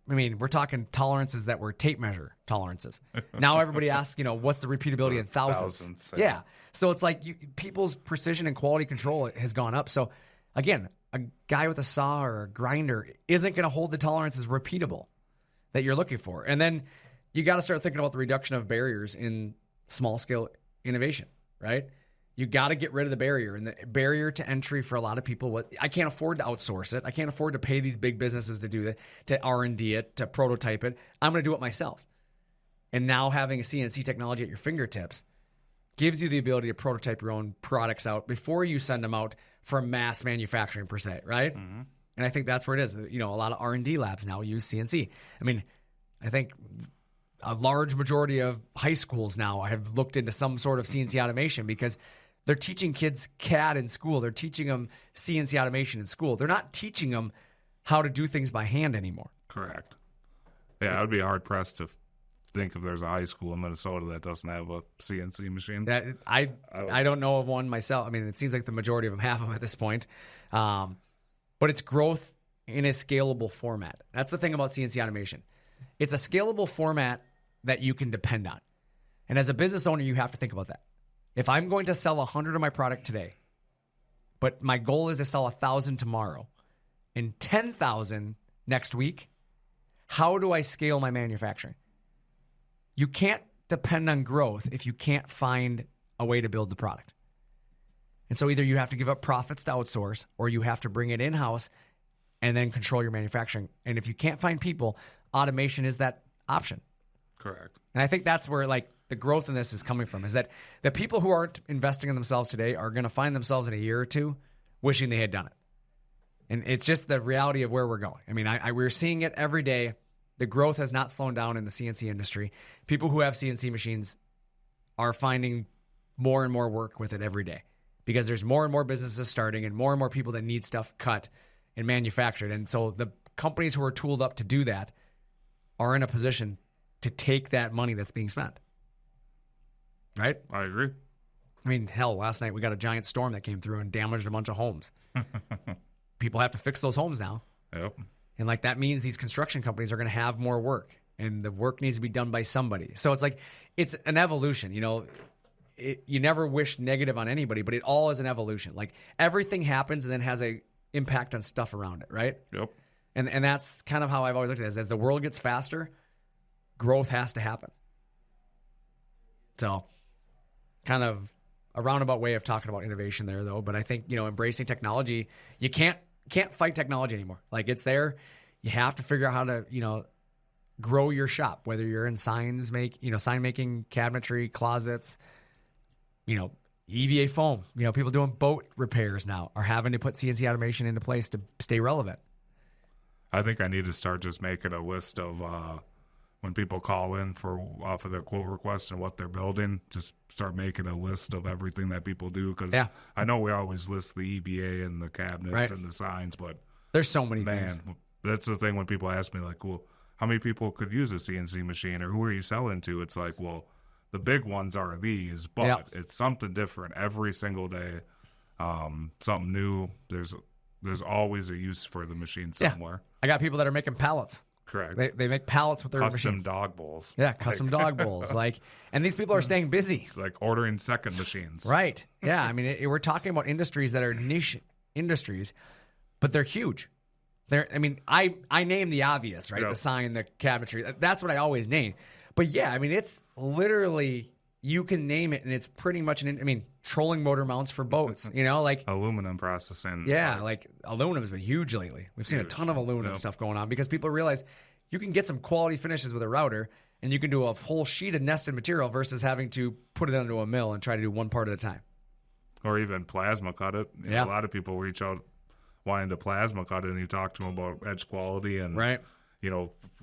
I mean, we're talking tolerances that were tape measure tolerances. Now everybody asks, what's the repeatability in thousands? Yeah. So it's like people's precision and quality control has gone up. So again, a guy with a saw or a grinder isn't going to hold the tolerances repeatable that you're looking for. And then you got to start thinking about the reduction of barriers in small scale innovation, right? You got to get rid of the barrier, and the barrier to entry for a lot of people. I can't afford to outsource it. I can't afford to pay these big businesses to do that, to R&D it, to prototype it. I'm going to do it myself. And now having a CNC technology at your fingertips gives you the ability to prototype your own products out before you send them out for mass manufacturing per se, right? Mm-hmm. And I think that's where it is. A lot of R&D labs now use CNC. I mean, I think a large majority of high schools now have looked into some sort of CNC automation because they're teaching kids CAD in school. They're teaching them CNC automation in school. They're not teaching them how to do things by hand anymore. Correct. Yeah, I would be hard-pressed to think if there's a high school in Minnesota that doesn't have a CNC machine. I don't know of one myself. I mean, it seems like the majority of them have them at this point. But it's growth in a scalable format. That's the thing about CNC automation. It's a scalable format that you can depend on. And as a business owner, you have to think about that. If I'm going to sell 100 of my product today, but my goal is to sell 1,000 tomorrow and 10,000 next week, how do I scale my manufacturing? You can't depend on growth if you can't find a way to build the product. And so either you have to give up profits to outsource or you have to bring it in-house and then control your manufacturing. And if you can't find people, automation is that option. Correct. And I think that's where the growth in this is coming from, is that the people who aren't investing in themselves today are going to find themselves in a year or two wishing they had done it. And it's just the reality of where we're going. I mean, we're seeing it every day. The growth has not slowed down in the CNC industry. People who have CNC machines are finding more and more work with it every day because there's more and more businesses starting and more people that need stuff cut and manufactured. And so the companies who are tooled up to do that are in a position to take that money that's being spent. Right? I agree. I mean, hell, last night we got a giant storm that came through and damaged a bunch of homes. People have to fix those homes now. Yep. And that means these construction companies are going to have more work, and the work needs to be done by somebody. So it's an evolution. You never wish negative on anybody, but it all is an evolution. Everything happens and then has a impact on stuff around it, right? Yep. And that's kind of how I've always looked at it. As the world gets faster, growth has to happen. So kind of a roundabout way of talking about innovation there, though. But I think, embracing technology, you can't fight technology anymore. It's there. You have to figure out how to, grow your shop, whether you're in sign making, cabinetry, closets, EVA foam. People doing boat repairs now are having to put CNC automation into place to stay relevant. I think I need to start just making a list of when people call in for their quote request and what they're building, just start making a list of everything that people do. Because I know we always list the EVA and the cabinets and the signs, but there's so many things. That's the thing when people ask me, well, how many people could use a CNC machine or who are you selling to? It's well, the big ones are these, but it's something different every single day, something new. There's always a use for the machine somewhere. I got people that are making pallets. Correct. They make pallets with their custom machine. dog bowls. Yeah, custom dog bowls. And these people are staying busy. Ordering second machines. Right. Yeah. I mean, we're talking about industries that are niche industries, but they're huge. I name the obvious, right? Yep. The sign, the cabinetry. That's what I always name. But yeah, I mean, it's literally, you can name it and it's pretty much trolling motor mounts for boats, aluminum processing. Yeah, aluminum has been huge lately. We've seen a ton of aluminum stuff going on because people realize you can get some quality finishes with a router and you can do a whole sheet of nested material versus having to put it into a mill and try to do one part at a time. Or even plasma cut it. A lot of people reach out wanting to plasma cut it and you talk to them about edge quality and,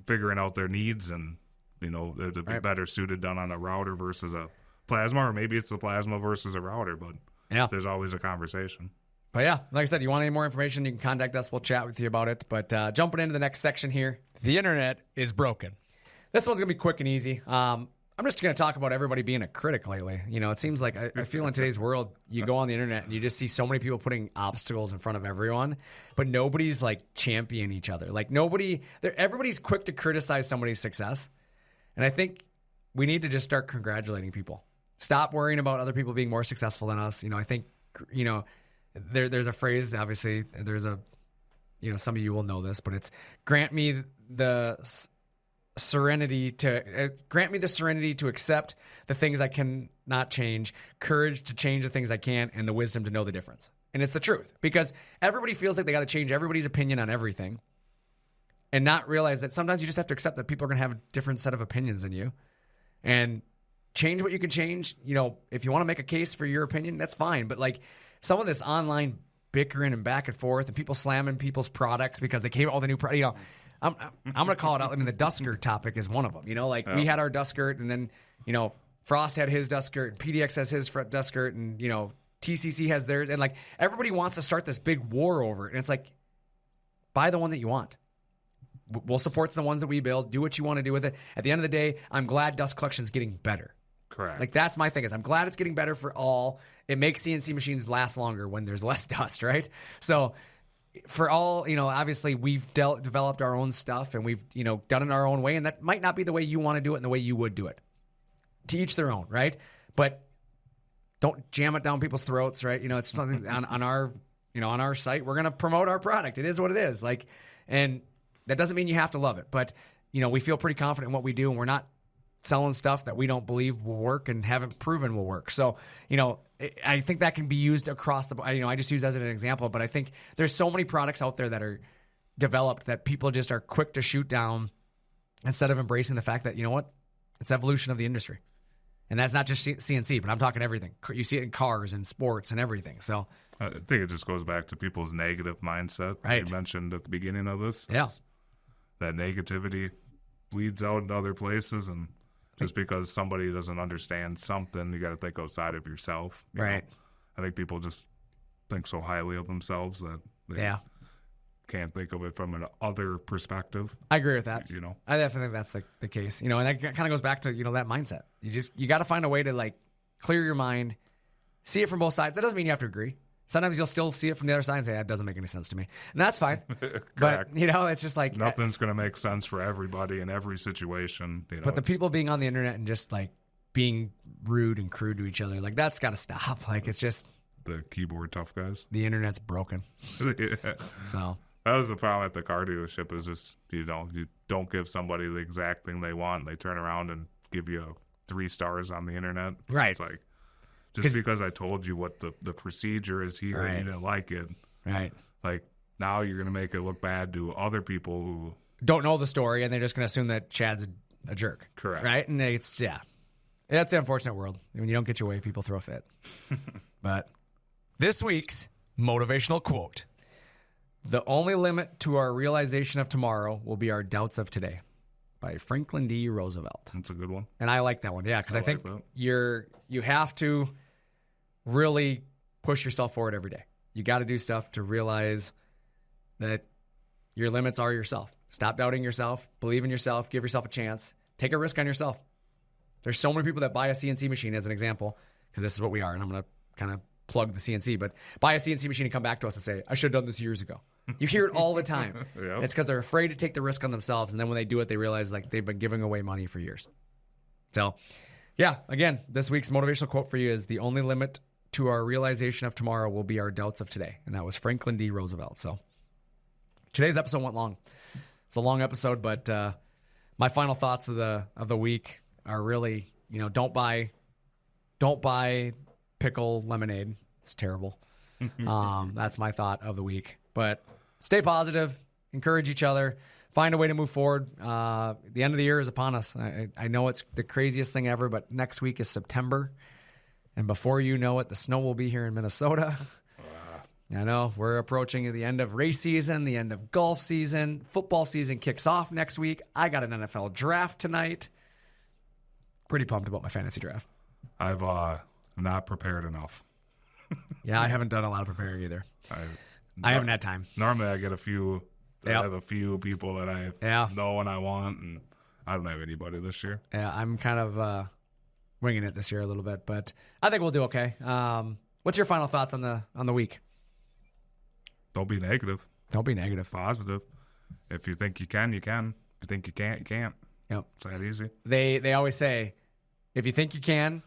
figuring out their needs and, they'd be better suited done on a router versus a plasma, or maybe it's the plasma versus a router, but there's always a conversation. But yeah, like I said, you want any more information, you can contact us. We'll chat with you about it. But jumping into the next section here, the internet is broken. This one's going to be quick and easy. I'm just going to talk about everybody being a critic lately. You know, it seems like I feel in today's world, you go on the internet and you just see so many people putting obstacles in front of everyone, but nobody's like championing each other. Like everybody's quick to criticize somebody's success. And I think we need to just start congratulating people. Stop worrying about other people being more successful than us. You know, I think, you know, there's a phrase, obviously, some of you will know this, but it's grant me the serenity to accept the things I cannot change, courage to change the things I can, and the wisdom to know the difference. And it's the truth, because everybody feels like they got to change everybody's opinion on everything and not realize that sometimes you just have to accept that people are going to have a different set of opinions than you, and change what you can change. You know, if you want to make a case for your opinion, that's fine. But like some of this online bickering and back and forth and people slamming people's products because they came out with a new product, you know, I'm going to call it out. I mean, the dust skirt topic is one of them. You know, like we had our dust skirt, and then, you know, Frost had his dust skirt, and PDX has his dust skirt, and, you know, TCC has theirs. And like everybody wants to start this big war over it. And it's like, buy the one that you want. We'll support the ones that we build. Do what you want to do with it. At the end of the day, I'm glad dust collection is getting better. Correct. Like that's my thing, is I'm glad it's getting better for all. It makes CNC machines last longer when there's less dust, right? So for all, you know, obviously we've developed our own stuff, and we've, you know, done it our own way, and that might not be the way you want to do it and the way you would do it. To each their own, right? But don't jam it down people's throats, right? You know, it's something on our site, we're going to promote our product. It is what it is. Like, and that doesn't mean you have to love it, but, you know, we feel pretty confident in what we do, and we're not selling stuff that we don't believe will work and haven't proven will work. So, you know, I think that can be used across the, you know, I just use as an example, but I think there's so many products out there that are developed that people just are quick to shoot down instead of embracing the fact that, you know what, it's evolution of the industry. And that's not just CNC, but I'm talking everything. You see it in cars and sports and everything. So I think it just goes back to people's negative mindset. Right. You mentioned at the beginning of this. Yeah. That negativity bleeds out into other places, and just because somebody doesn't understand something, you got to think outside of yourself. You right. know? I think people just think so highly of themselves that they can't think of it from an other perspective. I agree with that. You know, I definitely think that's the case. You know, and that kind of goes back to, you know, that mindset. You got to find a way to like clear your mind, see it from both sides. That doesn't mean you have to agree. Sometimes you'll still see it from the other side and say, that doesn't make any sense to me. And that's fine. But, you know, it's just like nothing's going to make sense for everybody in every situation. You know, but the people being on the internet and just like being rude and crude to each other, like that's got to stop. Like it's just the keyboard tough guys. The internet's broken. Yeah. So that was the problem at the car dealership, is just, you know, you don't give somebody the exact thing they want, and they turn around and give you 3 stars on the internet. Right. It's like, just because I told you what the procedure is here, right. and you didn't like it. Right. Like, now you're going to make it look bad to other people who don't know the story, and they're just going to assume that Chad's a jerk. Correct. Right? And it's, that's the unfortunate world. When you don't get your way, people throw a fit. But this week's motivational quote: "The only limit to our realization of tomorrow will be our doubts of today," by Franklin D. Roosevelt. That's a good one. And I like that one, because I think that. You have to really push yourself forward every day. You got to do stuff to realize that your limits are yourself. Stop doubting yourself. Believe in yourself. Give yourself a chance. Take a risk on yourself. There's so many people that buy a CNC machine, as an example, because this is what we are, and I'm going to kind of plug the CNC, but buy a CNC machine and come back to us and say, I should have done this years ago. You hear it all the time. Yep. It's because they're afraid to take the risk on themselves, and then when they do it, they realize like they've been giving away money for years. So, again, this week's motivational quote for you is: "The only limit to our realization of tomorrow will be our doubts of today." And that was Franklin D. Roosevelt. So today's episode went long. It's a long episode, but my final thoughts of the week are really, you know, don't buy pickle lemonade. It's terrible. That's my thought of the week. But stay positive, encourage each other, find a way to move forward. The end of the year is upon us. I know it's the craziest thing ever, but next week is September. And before you know it, the snow will be here in Minnesota. I know we're approaching the end of race season, the end of golf season. Football season kicks off next week. I got an NFL draft tonight. Pretty pumped about my fantasy draft. I've not prepared enough. Yeah, I haven't done a lot of preparing either. I haven't had time. Normally I get a few. I have a few people that I know and I want, and I don't have anybody this year. Yeah, I'm kind of winging it this year a little bit, but I think we'll do okay. What's your final thoughts on the week? Don't be negative. Don't be negative. Positive. If you think you can, you can. If you think you can't, you can't. Yep. It's that easy. They always say, if you think you can,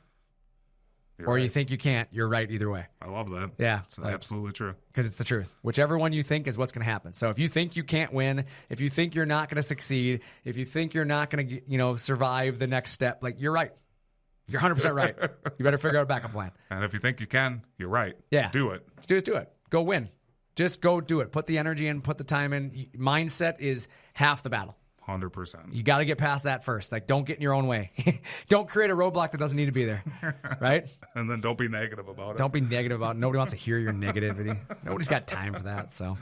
you think you can't, you're right either way. I love that. Yeah. It's absolutely true. Because it's the truth. Whichever one you think is what's going to happen. So if you think you can't win, if you think you're not going to succeed, if you think you're not going to, survive the next step, like, you're right. You're 100% right. You better figure out a backup plan. And if you think you can, you're right. Yeah. Do it. Just do it. Go win. Just go do it. Put the energy in, put the time in. Mindset is half the battle. 100%. You got to get past that first. Like, don't get in your own way. Don't create a roadblock that doesn't need to be there. Right? And then don't be negative about it. Don't be negative about it. Nobody wants to hear your negativity. Nobody's got time for that. So,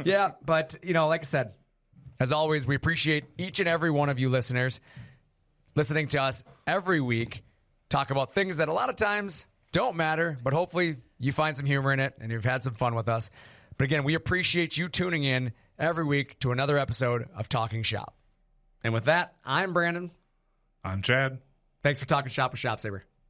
yeah. But, like I said, as always, we appreciate each and every one of you listeners listening to us every week talk about things that a lot of times don't matter, but hopefully you find some humor in it and you've had some fun with us. But again, we appreciate you tuning in every week to another episode of Talking Shop. And with that, I'm Brandon. I'm Chad. Thanks for talking shop with ShopSabre.